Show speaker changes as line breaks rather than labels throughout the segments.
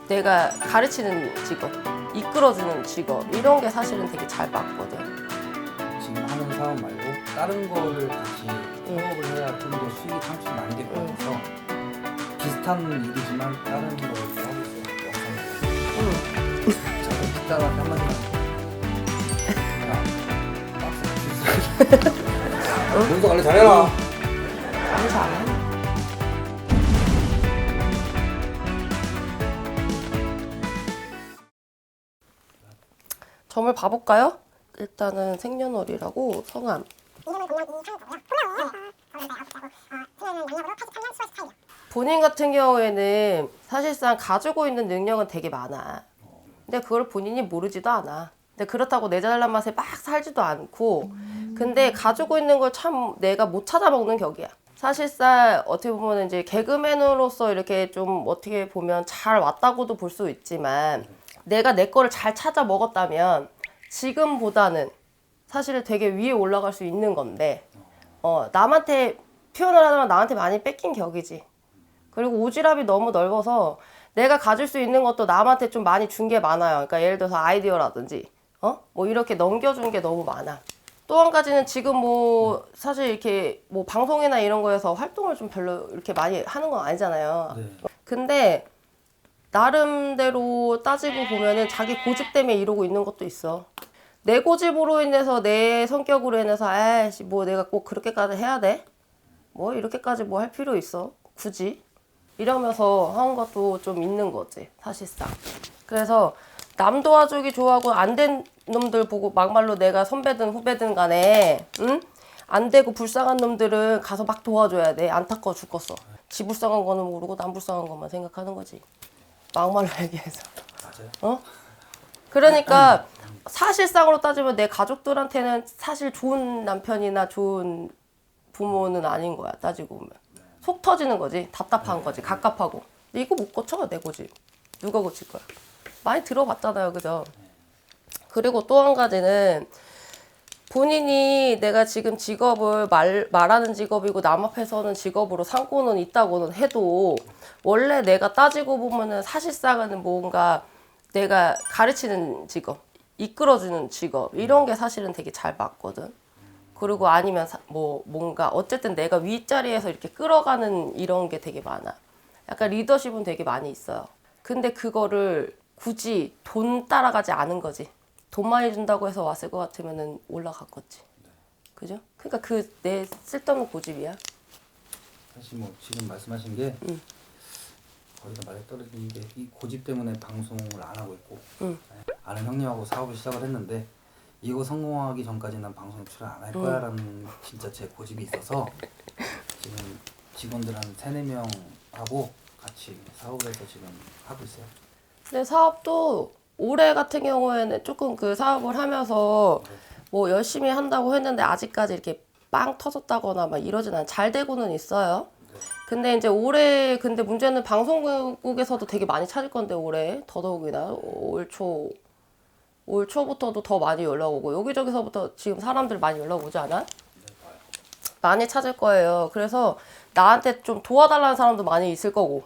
내가 가르치는 직업, 이끌어주는 직업 이런 게 사실은 되게 잘 맞거든.
지금 하는 사업 말고 다른 거를 같이 협업을 해야 좀 더 수익이 창출이 많이 될 것 같아서 비슷한 일이지만 다른 거를 또 하고 있어요. 영상으로. 자, 뒷사람한테 한마디만. 야, 박스 주스. 문서 관리 잘해라.
아니 잘해. 점을 봐볼까요? 일단은 생년월일하고 성함. 본인 같은 경우에는 사실상 가지고 있는 능력은 되게 많아. 근데 그걸 본인이 모르지도 않아. 근데 그렇다고 내 잘난 맛에 막 살지도 않고. 근데 가지고 있는 걸 참 내가 못 찾아먹는 격이야. 사실상 어떻게 보면 이제 개그맨으로서 이렇게 좀 어떻게 보면 잘 왔다고도 볼 수 있지만 내가 내 거를 잘 찾아 먹었다면 지금보다는 사실은 되게 위에 올라갈 수 있는 건데 남한테 표현을 하자면 나한테 많이 뺏긴 격이지. 그리고 오지랖이 너무 넓어서 내가 가질 수 있는 것도 남한테 좀 많이 준 게 많아요. 그러니까 예를 들어서 아이디어라든지 뭐 이렇게 넘겨준 게 너무 많아. 또 한 가지는 지금 뭐 사실 이렇게 뭐 방송이나 이런 거에서 활동을 좀 별로 이렇게 많이 하는 건 아니잖아요.
네. 근데
나름대로 따지고 보면은 자기 고집 때문에 이러고 있는 것도 있어. 내 고집으로 인해서 내 성격으로 인해서 에이씨 뭐 내가 꼭 그렇게까지 해야 돼? 뭐 이렇게까지 뭐 할 필요 있어? 굳이? 이러면서 하는 것도 좀 있는 거지 사실상. 그래서 남 도와주기 좋아하고 안 된 놈들 보고 막말로 내가 선배든 후배든 간에 안 되고 불쌍한 놈들은 가서 막 도와줘야 돼. 안타까워 죽겠어. 지 불쌍한 거는 모르고 남 불쌍한 것만 생각하는 거지. 막말로 얘기해서.
맞아요.
그러니까 사실상으로 따지면 내 가족들한테는 사실 좋은 남편이나 좋은 부모는 아닌 거야. 따지고 보면. 속 터지는 거지. 답답한 거지. 갑갑하고. 근데 이거 못 고쳐. 내 고집. 누가 고칠 거야. 많이 들어봤잖아요. 그죠? 그리고 또 한 가지는 본인이 내가 지금 직업을 말하는 직업이고 남 앞에서는 직업으로 삼고는 있다고는 해도 원래 내가 따지고 보면은 사실상은 뭔가 내가 가르치는 직업, 이끌어주는 직업 이런 게 사실은 되게 잘 맞거든. 그리고 아니면 뭐 뭔가 어쨌든 내가 윗자리에서 이렇게 끌어가는 이런 게 되게 많아. 약간 리더십은 되게 많이 있어요. 근데 그거를 굳이 돈 따라가지 않은 거지. 돈 많이 준다고 해서 왔을 것 같으면은 올라갔겠지. 그죠? 그러니까 그 내 쓸데없는 고집이야.
사실 뭐 지금 말씀하신 게 거기서 말에 떨어진 게 이 고집 때문에 방송을 안 하고 있고 아는 형님하고 사업을 시작을 했는데 이거 성공하기 전까지 난 방송에 출연 안 할 거야라는 진짜 제 고집이 있어서 지금 직원들 한 3-4명하고 같이 사업을 해서 지금 하고 있어요.
근데 사업도 올해 같은 경우에는 조금 그 사업을 하면서 뭐 열심히 한다고 했는데 아직까지 이렇게 빵 터졌다거나 막 이러진 않아. 잘 되고는 있어요. 근데 이제 올해 근데 문제는 방송국에서도 되게 많이 찾을 건데 올해 더더욱이나 올 초부터도 더 많이 연락 오고 여기저기서부터 지금 사람들 많이 연락 오지 않아? 많이 찾을 거예요. 그래서 나한테 좀 도와달라는 사람도 많이 있을 거고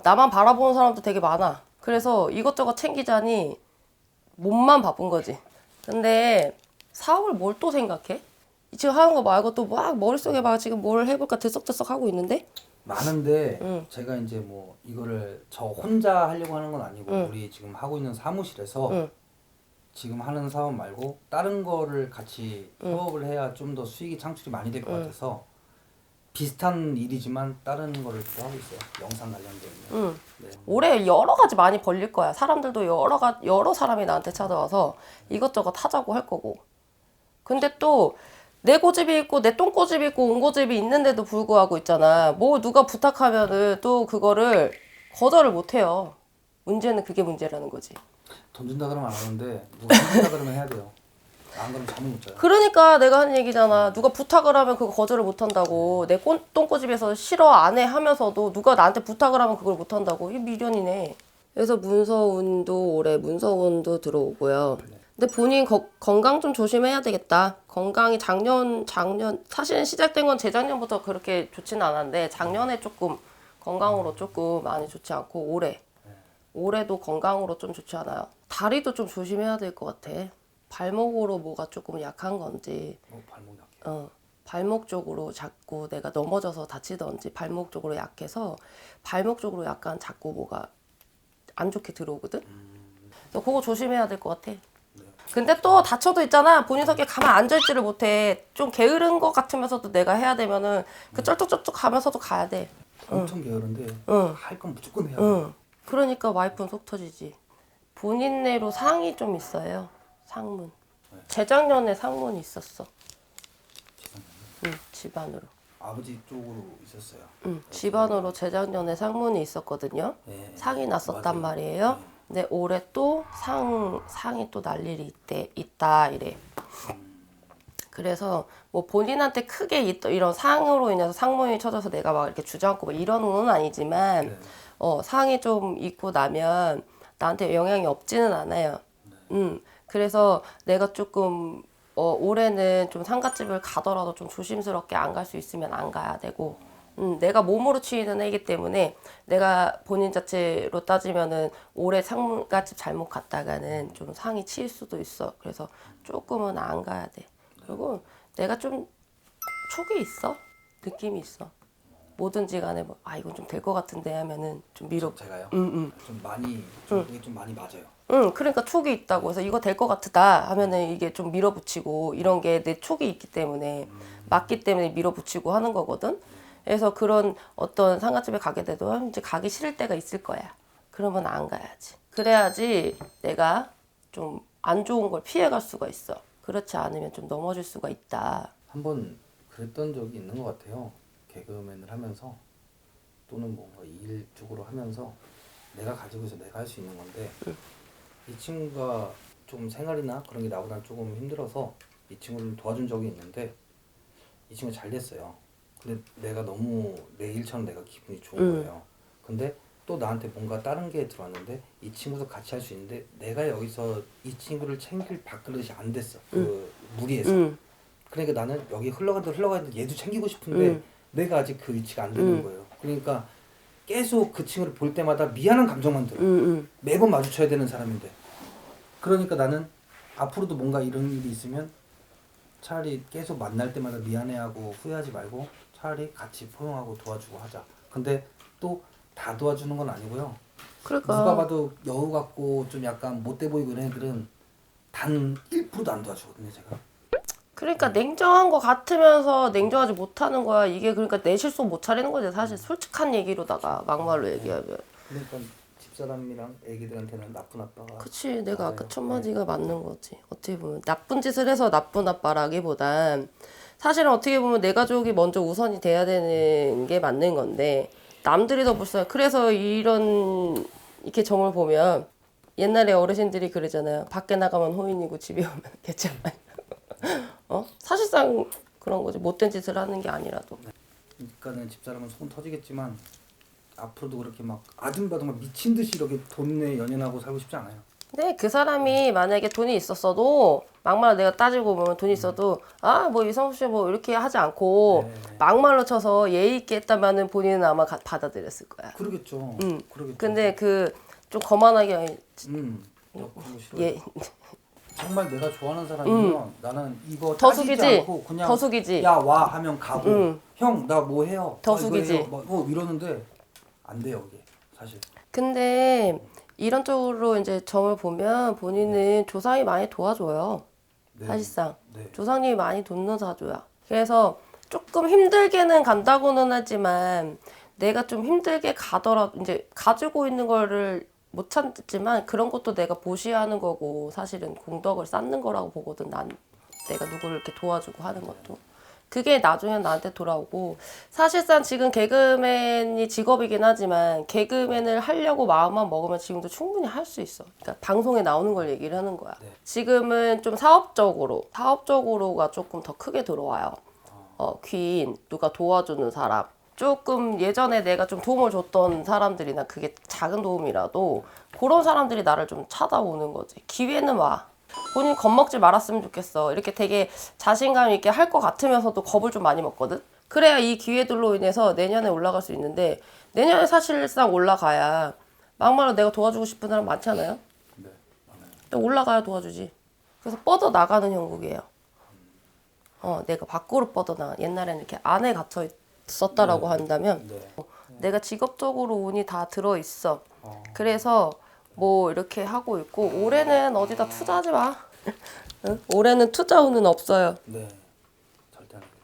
나만 바라보는 사람도 되게 많아. 그래서 이것저것 챙기자니 몸만 바쁜 거지. 근데 사업을 뭘 또 생각해? 지금 하는 거 말고 또 막 머릿속에 막 지금 뭘 해볼까 들썩들썩 하고 있는데?
많은데 제가 이제 뭐 이거를 저 혼자 하려고 하는 건 아니고 우리 지금 하고 있는 사무실에서 지금 하는 사업 말고 다른 거를 같이 협업을 해야 좀 더 수익이 창출이 많이 될 것 같아서 비슷한 일이지만 다른 거를 또 하고 있어요. 영상 관련된. 네.
올해 여러 가지 많이 벌릴 거야. 사람들도 여러 사람이 나한테 찾아와서 이것저것 하자고 할 거고. 근데 또 내 고집이 있고 내 똥고집이 있고 온고집이 있는데도 불구하고 있잖아. 뭐 누가 부탁하면은 또 그거를 거절을 못 해요. 문제는 그게 문제라는 거지.
돈 준다 그러면 안 하는데 누가 준다 그러면 해야 돼요. 안 그러면 잠을 못 자요.
그러니까 내가 하는 얘기잖아. 누가 부탁을 하면 그거 거절을 못 한다고. 내 똥꼬집에서 싫어 안 해 하면서도 누가 나한테 부탁을 하면 그걸 못 한다고. 이게 미련이네. 그래서 문서운도 올해 문서운도 들어오고요. 근데 본인 건강 좀 조심해야 되겠다. 건강이 작년 사실은 시작된 건 재작년부터 그렇게 좋지는 않았는데 작년에 조금 건강으로 조금 많이 좋지 않고 올해 올해도 건강으로 좀 좋지 않아요? 다리도 좀 조심해야 될 것 같아. 발목으로 뭐가 조금 약한 건지,
발목 약해.
발목 쪽으로 자꾸 내가 넘어져서 다치던지 발목 쪽으로 약해서 발목 쪽으로 약간 자꾸 뭐가 안 좋게 들어오거든? 그래서 그거 조심해야 될 것 같아. 근데 또 다쳐도 있잖아. 본인석에 가만 앉아있지를 못해. 좀 게으른 것 같으면서도 내가 해야 되면은 그 쩔뚝쩔뚝 하면서도 가야 돼.
엄청 게으른데 할 건 무조건 해야 돼.
응. 그러니까 와이프는 속 터지지. 본인내로 상이 좀 있어요. 상문. 재작년에 상문이 있었어. 응, 집안으로.
아버지 쪽으로 있었어요.
응, 집안으로 재작년에 상문이 있었거든요.
네.
상이 났었단
맞아요.
말이에요.
네.
근데 올해 또 상이 또 날 일이 있다 이래. 그래서 뭐 본인한테 크게 이런 상으로 인해서 상문이 쳐져서 내가 막 이렇게 주저앉고 뭐 이러는 건 아니지만
네.
상이 좀 있고 나면 나한테 영향이 없지는 않아요. 그래서 내가 조금 올해는 좀 상갓집을 가더라도 좀 조심스럽게 안 갈 수 있으면 안 가야 되고, 내가 몸으로 치이는 애기 때문에 내가 본인 자체로 따지면은 올해 상갓집 잘못 갔다가는 좀 상이 치일 수도 있어. 그래서 조금은 안 가야 돼. 그리고 내가 좀 촉이 있어. 느낌이 있어. 뭐든지 간에 뭐, 이건 좀 될 것 같은데 하면은 좀
제가요?
응.
좀 많이 이게 좀 많이 맞아요.
그러니까 촉이 있다고 해서 이거 될 것 같다 하면은 이게 좀 밀어붙이고 이런 게 내 촉이 있기 때문에 맞기 때문에 밀어붙이고 하는 거거든. 그래서 그런 어떤 상가집에 가게 돼도 이제 가기 싫을 때가 있을 거야. 그러면 안 가야지. 그래야지 내가 좀 안 좋은 걸 피해갈 수가 있어. 그렇지 않으면 좀 넘어질 수가 있다.
한번 그랬던 적이 있는 것 같아요. 개그맨을 하면서 또는 뭔가 일 쪽으로 하면서 내가 가지고 있어 내가 할 수 있는 건데 이 친구가 좀 생활이나 그런 게 나보다 조금 힘들어서 이 친구를 도와준 적이 있는데 이 친구 잘 됐어요. 근데 내가 너무 내 일처럼 내가 기분이 좋은 거예요. 근데 또 나한테 뭔가 다른 게 들어왔는데 이 친구도 같이 할 수 있는데 내가 여기서 이 친구를 챙길 밥그릇이 안 됐어. 그 무리해서. 그러니까 나는 여기 흘러가는데 얘도 챙기고 싶은데 내가 아직 그 위치가 안 되는 거예요. 그러니까 계속 그 친구를 볼 때마다 미안한 감정만 들어. 매번 마주쳐야 되는 사람인데. 그러니까 나는 앞으로도 뭔가 이런 일이 있으면 차라리 계속 만날 때마다 미안해하고 후회하지 말고 차라리 같이 포용하고 도와주고 하자. 근데 또 다 도와주는 건 아니고요.
그러니까
누가 봐도 여우 같고 좀 약간 못돼 보이고 이런 애들은 단 1%도 안 도와주거든요, 제가.
그러니까 냉정한 거 같으면서 냉정하지 못하는 거야. 이게 그러니까 내 실속 못 차리는 거지. 사실 솔직한 얘기로다가 막말로 얘기하면.
그러니까 집사람이랑 애기들한테는 나쁜 아빠가.
그치, 내가
맞아요.
아까 첫 마디가 맞는 거지. 어떻게 보면 나쁜 짓을 해서 나쁜 아빠라기보단 사실은 어떻게 보면 내 가족이 먼저 우선이 돼야 되는 게 맞는 건데 남들이 더 불쌍해. 그래서 이렇게 점을 보면 옛날에 어르신들이 그러잖아요. 밖에 나가면 호인이고 집에 오면 개짱만. 사실상 그런 거지. 못된 짓을 하는 게 아니라도.
그러니까는 집사람은 속은 터지겠지만 앞으로도 그렇게 막 아줌마도 막 미친 듯이 이렇게 돈에 연연하고 살고 싶지 않아요.
근데 그 사람이 만약에 돈이 있었어도 막말로 내가 따지고 보면 돈이 있어도 뭐 이성수 씨 뭐 이렇게 하지 않고 막말로 쳐서 예의 있게 했다면은 본인은 아마 받아들였을 거야.
그러겠죠. 그러겠죠.
근데 그 좀 거만하게
그거 싫어요.
예.
정말 내가 좋아하는 사람이면 나는 이거
더
따지지
숙이지?
않고 그냥
더 숙이지?
야 와 하면 가고 형 나 뭐 해요
더
이거
숙이지?
해요. 뭐 이러는데 안 돼요 그게 사실.
근데 이런 쪽으로 이제 점을 보면 본인은 조상이 많이 도와줘요.
네.
사실상
네.
조상님이 많이 돕는 사주야. 그래서 조금 힘들게는 간다고는 하지만 내가 좀 힘들게 가더라도 이제 가지고 있는 거를 못 참지만 그런 것도 내가 보시하는 거고 사실은 공덕을 쌓는 거라고 보거든. 난 내가 누구를 이렇게 도와주고 하는 것도. 그게 나중에 나한테 돌아오고 사실상 지금 개그맨이 직업이긴 하지만 개그맨을 하려고 마음만 먹으면 지금도 충분히 할 수 있어. 그러니까 방송에 나오는 걸 얘기를 하는 거야. 지금은 좀 사업적으로가 조금 더 크게 들어와요. 귀인, 누가 도와주는 사람. 조금 예전에 내가 좀 도움을 줬던 사람들이나 그게 작은 도움이라도 그런 사람들이 나를 좀 찾아오는 거지. 기회는 와. 본인 겁먹지 말았으면 좋겠어. 이렇게 되게 자신감 있게 할 것 같으면서도 겁을 좀 많이 먹거든. 그래야 이 기회들로 인해서 내년에 올라갈 수 있는데 내년에 사실상 올라가야 막말로 내가 도와주고 싶은 사람 많잖아요.
네, 많아요.
또 올라가야 도와주지. 그래서 뻗어 나가는 형국이에요. 내가 밖으로 뻗어나. 옛날에는 이렇게 안에 갇혀 있었다라고 한다면
네.
내가 직업적으로 운이 다 들어 있어.
어.
그래서 뭐 이렇게 하고 있고 올해는 어디다 투자하지 마. 응? 올해는 투자 운은 없어요.
네. 절대 안 되겠다.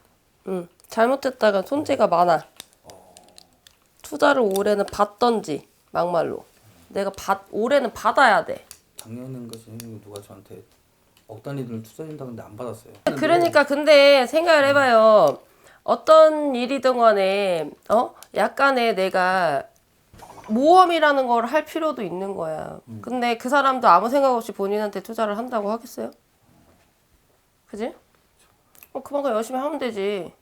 응. 잘못했다가 손재가 많아. 투자를 올해는 받던지 막말로. 올해는 받아야 돼.
작년인 것이 누가 저한테 억 단위를 투자해준다 근데 안 받았어요.
그러니까 근데 생각을 해봐요. 어떤 일이든 간에 약간의 내가 모험이라는 걸 할 필요도 있는 거야. 근데 그 사람도 아무 생각 없이 본인한테 투자를 한다고 하겠어요? 그지? 그만큼 열심히 하면 되지.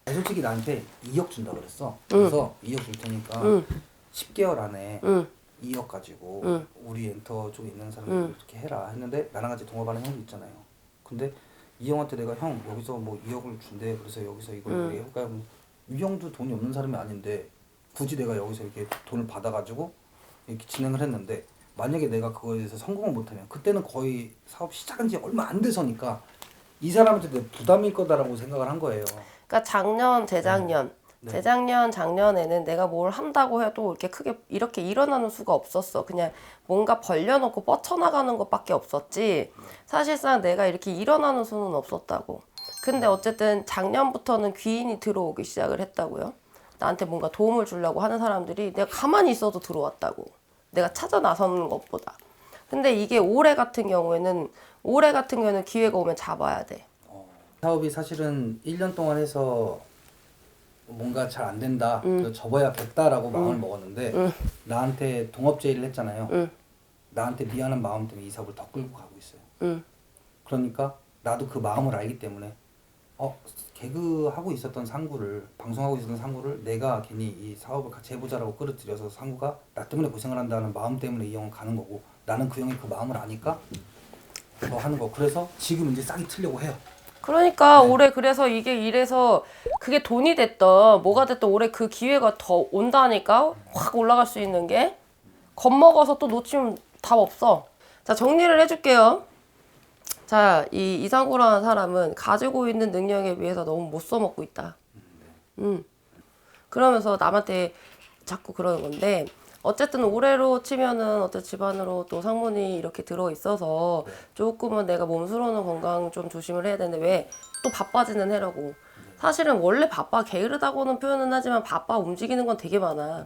솔직히 나한테 2억 준다 그랬어. 그래서 2억 줄 테니까 10개월 안에 2억 가지고 우리 엔터 쪽에 있는 사람들 이렇게 해라 했는데 나랑 같이 동업하는 형도 있잖아요. 근데 이 형한테 내가 형 여기서 뭐 2억을 준대 그래서 여기서 이걸 우리 해볼까요? 이 형도 돈이 없는 사람이 아닌데 굳이 내가 여기서 이렇게 돈을 받아가지고 이렇게 진행을 했는데 만약에 내가 그거에 대해서 성공을 못하면 그때는 거의 사업 시작한 지 얼마 안 돼서니까 이 사람한테 내 부담일 거다라고 생각을 한 거예요.
그러니까 작년, 재작년,
네.
재작년, 작년에는 내가 뭘 한다고 해도 이렇게 크게 이렇게 일어나는 수가 없었어. 그냥 뭔가 벌려놓고 뻗쳐나가는 것밖에 없었지. 사실상 내가 이렇게 일어나는 수는 없었다고. 근데 어쨌든 작년부터는 귀인이 들어오기 시작을 했다고요. 나한테 뭔가 도움을 주려고 하는 사람들이 내가 가만히 있어도 들어왔다고. 내가 찾아 나서는 것보다. 근데 이게 올해 같은 경우에는 기회가 오면 잡아야 돼.
사업이 사실은 1년 동안 해서 뭔가 잘 안 된다. 그래서 접어야겠다라고 마음을 먹었는데 나한테 동업 제의를 했잖아요. 나한테 미안한 마음 때문에 이 사업을 더 끌고 가고 있어요. 그러니까 나도 그 마음을 알기 때문에 개그하고 있었던 상구를 방송하고 있었던 상구를 내가 괜히 이 사업을 같이 해보자라고 끌어들여서 상구가 나 때문에 고생을 한다는 마음 때문에 이 형은 가는 거고 나는 그 형이 그 마음을 아니까 더 하는 거. 그래서 지금 이제 싹이 틀려고 해요.
그러니까 올해 그래서 이게 이래서 그게 돈이 됐던 뭐가 됐던 올해 그 기회가 더 온다니까 확 올라갈 수 있는 게 겁먹어서 또 놓치면 답 없어. 자, 정리를 해줄게요. 자, 이 이상구라는 사람은 가지고 있는 능력에 비해서 너무 못 써먹고 있다. 그러면서 남한테 자꾸 그러는 건데 어쨌든 올해로 치면은 어떤 집안으로 또 상문이 이렇게 들어 있어서 조금은 내가 몸스러우는 건강 좀 조심을 해야 되는데 왜 또 바빠지는 해라고. 사실은 원래 바빠 게으르다고는 표현은 하지만 바빠 움직이는 건 되게 많아.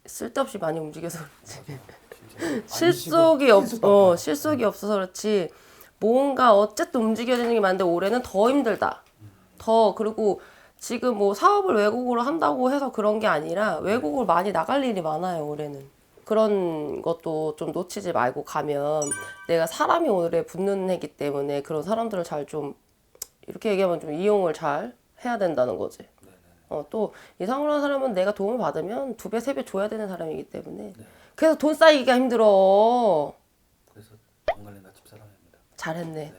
쓸데없이 많이 움직여서 그렇지. 실속이 없어서 그렇지. 뭔가 어쨌든 움직여지는 게 많은데 올해는 더 힘들다. 그리고 지금 뭐 사업을 외국으로 한다고 해서 그런 게 아니라 외국을 많이 나갈 일이 많아요, 올해는. 그런 것도 좀 놓치지 말고 가면 내가 사람이 올해 붙는 해기 때문에 그런 사람들을 잘 좀 이렇게 얘기하면 좀 이용을 잘 해야 된다는 거지. 또 이상으로 사람은 내가 도움을 받으면 2배, 3배 줘야 되는 사람이기 때문에 그래서 돈 쌓이기가 힘들어.
그래서 돈 관리가 집사람입니다.
잘했네.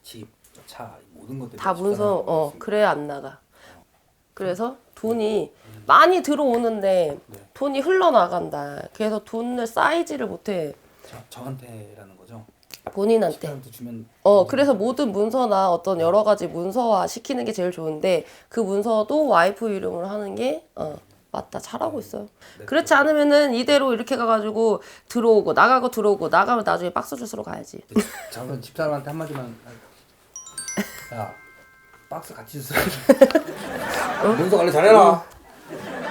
집, 차 모든 것들이
다 문서 그래야 안 나가. 그래서 돈이 많이 들어오는데 돈이 흘러나간다. 그래서 돈을 쌓이지를 못해.
저한테라는 거죠?
본인한테.
집사람한테 주면
그래서 모든 문서나 어떤 여러 가지 문서화 시키는 게 제일 좋은데 그 문서도 와이프 이름으로 하는 게 맞다. 잘하고 있어요. 그렇지 않으면은 이대로 이렇게 가가지고 들어오고 나가고 들어오고 나가면 나중에 박스 주스러 가야지.
잠깐 집사람한테 한마디만 야 박스 같이 주세요. 문서 관리 잘해라.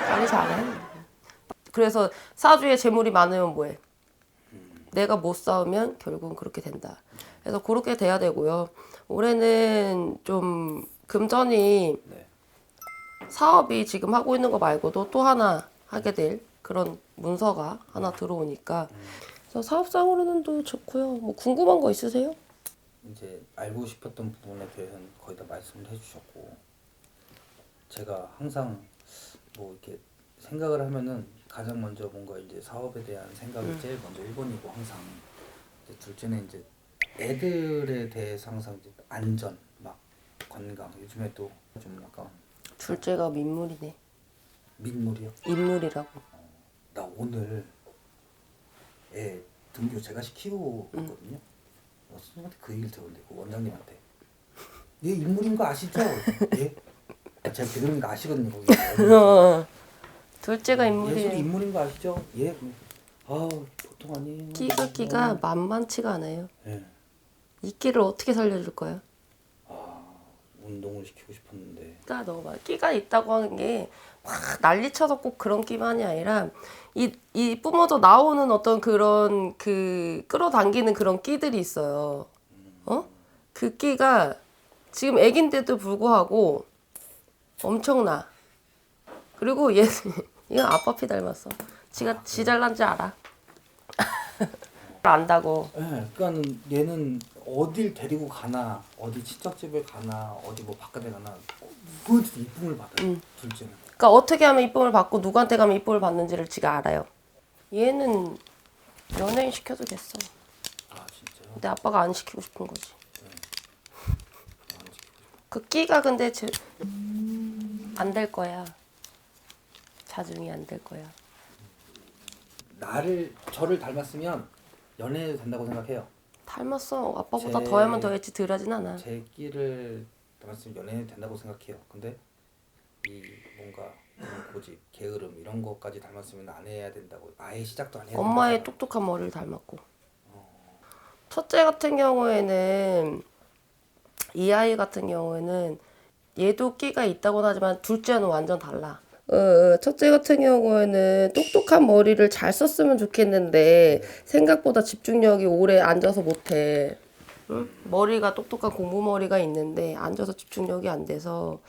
빨리 잘해. 그래서 사주에 재물이 많으면 뭐해? 내가 못 싸우면 결국은 그렇게 된다. 그래서 그렇게 돼야 되고요. 올해는 좀 금전이 사업이 지금 하고 있는 거 말고도 또 하나 하게 될 그런 문서가 하나 들어오니까 그래서 사업상으로는 또 좋고요. 뭐 궁금한 거 있으세요?
이제 알고 싶었던 부분에 대해서는 거의 다 말씀을 해주셨고 제가 항상 뭐 이렇게 생각을 하면은 가장 먼저 뭔가 이제 사업에 대한 생각이 제일 먼저 1번이고 항상 이제 둘째는 이제 애들에 대해서 항상 이제 안전 막 건강 요즘에 또 좀 약간
둘째가 민물이네.
민물이요.
인물이라고.
나 오늘 애 등교 제가 시키고 있거든요. 선생님한테 그 얘기를 들었는데 그 원장님한테 얘 인물인 거 아시죠? 예? 제가 개그맨인 거 아시거든요. 거기.
둘째가
예술이
인물이에요.
인물인 거 아시죠? 예. 보통 아니에요.
끼가 만만치가 않아요.
예.
이 끼를 어떻게 살려줄 거야?
운동을 시키고 싶었는데.
끼가 너무 많아. 끼가 있다고 하는 게 막 난리쳐서 꼭 그런 끼만이 아니라 이 뿜어져 나오는 어떤 그런 그 끌어당기는 그런 끼들이 있어요. 그 끼가 지금 애긴데도 불구하고 엄청나. 그리고 얘 이건 아빠 피 닮았어. 지가 지 잘난지 알아. 안다고.
예. 그러니까 얘는 어딜 데리고 가나, 어디 친척집을 가나, 어디 뭐 바깥에 가나 누구한테도 이쁨을 받아요. 둘째는.
그러니까 어떻게 하면 이쁨을 받고 누구한테 가면 이쁨을 받는지를 지가 알아요. 얘는 연예인 시켜도 됐어.
진짜요?
근데 아빠가 안 시키고 싶은 거지. 그 끼가 근데 안 될 거야. 자중이 안 될 거야.
저를 닮았으면 연애해도 된다고 생각해요.
닮았어. 아빠보다 더 하면 더 했지 덜 하진 않아.
제 끼를 닮았으면 연애해도 된다고 생각해요. 근데 이 뭔가 고집, 게으름 이런 것까지 닮았으면 안 해야 된다고. 아예 시작도 안 해야 된다고.
엄마의 똑똑한 머리를 닮았고. 첫째 같은 경우에는 이 아이 같은 경우에는 얘도 끼가 있다고는 하지만 둘째는 완전 달라. 첫째 같은 경우에는 똑똑한 머리를 잘 썼으면 좋겠는데 생각보다 집중력이 오래 앉아서 못해. 응? 머리가 똑똑한 공부머리가 있는데 앉아서 집중력이 안 돼서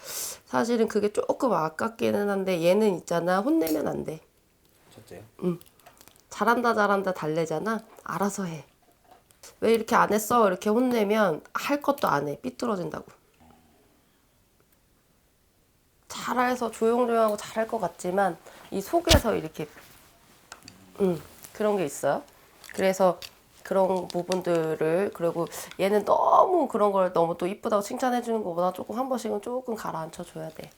사실은 그게 조금 아깝기는 한데 얘는 있잖아. 혼내면 안 돼.
첫째요?
잘한다 달래잖아. 알아서 해. 왜 이렇게 안 했어? 이렇게 혼내면 할 것도 안 해. 삐뚤어진다고. 잘해서 조용조용하고 잘할 것 같지만 이 속에서 이렇게 그런 게 있어요. 그래서 그런 부분들을 그리고 얘는 너무 그런 걸 너무 또 이쁘다고 칭찬해 주는 것보다 조금 한 번씩은 조금 가라앉혀 줘야 돼.